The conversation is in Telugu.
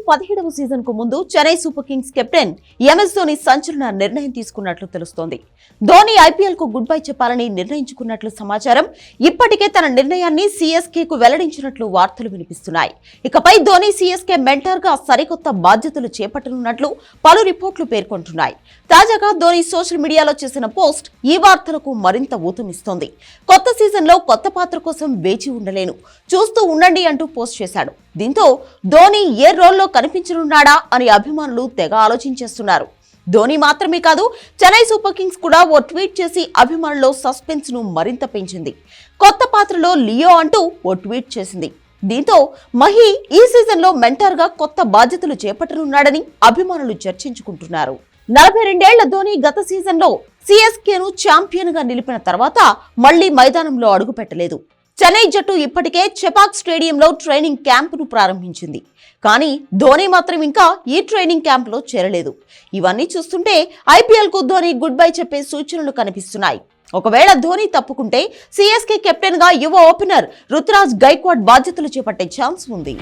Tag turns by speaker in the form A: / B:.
A: 17వ సీజన్ కు ముందు Chennai super Kings captain MS Dhoni సంచలన నిర్ణయం తీసుకున్నట్లు తెలుస్తోంది. ధోని ఐపీఎల్ కు గుడ్ బై చెప్పాలని నిర్ణయించుకున్నట్లు సమాచారం. ఇప్పటికే తన నిర్ణయాన్ని సిఎస్కే కు వెల్లడించినట్లు వార్తలు వినిపిస్తున్నాయి. ఇకపై ధోని సిఎస్కే మెంటర్ గా సరికొత్త బాధ్యతలు చేపట్టనున్నట్లు పలు రిపోర్టులు పేర్కొంటున్నాయి. తాజాగా ధోని సోషల్ మీడియాలో చేసిన పోస్ట్ ఈ వార్తలకు మరింత ఊతమిస్తోంది. కొత్త సీజన్ లో కొత్త పాత్ర కోసం వేచి ఉండలేను, చూస్తూ ఉండండి అంటూ పోస్ట్ చేశాడు. దీంతో ధోని ఏ రోల్లో కనిపించనున్నాడా అని అభిమానులు తెగ ఆలోచించేస్తున్నారు. ధోని మాత్రమే కాదు, చెన్నై సూపర్ కింగ్స్ కూడా ఓ ట్వీట్ చేసి అభిమానుల్లో సస్పెన్స్ ను మరింత పెంచింది. కొత్త పాత్రలో లియో అంటూ ఓ ట్వీట్ చేసింది. దీంతో మహి ఈ సీజన్ లో మెంటర్ గా కొత్త బాధ్యతలు చేపట్టనున్నాడని అభిమానులు చర్చించుకుంటున్నారు. 42 ఏళ్ల ధోని గత సీజన్ లో సిఎస్కేను ఛాంపియన్ గా నిలిపిన తర్వాత మళ్లీ మైదానంలో అడుగుపెట్టలేదు. చెన్నై జట్టు ఇప్పటికే చెపాక్ స్టేడియంలో ట్రైనింగ్ క్యాంపును ప్రారంభించింది. కానీ ధోని మాత్రం ఇంకా ఈ ట్రైనింగ్ క్యాంపులో చేరలేదు. ఇవన్నీ చూస్తుంటే ఐపీఎల్ కు ధోని గుడ్ బై చెప్పే సూచనలు కనిపిస్తున్నాయి. ఒకవేళ ధోని తప్పుకుంటే సిఎస్కే కెప్టెన్ గా యువ ఓపెనర్ రుతురాజ్ గైక్వాడ్ బాధ్యతలు చేపట్టే ఛాన్స్ ఉంది.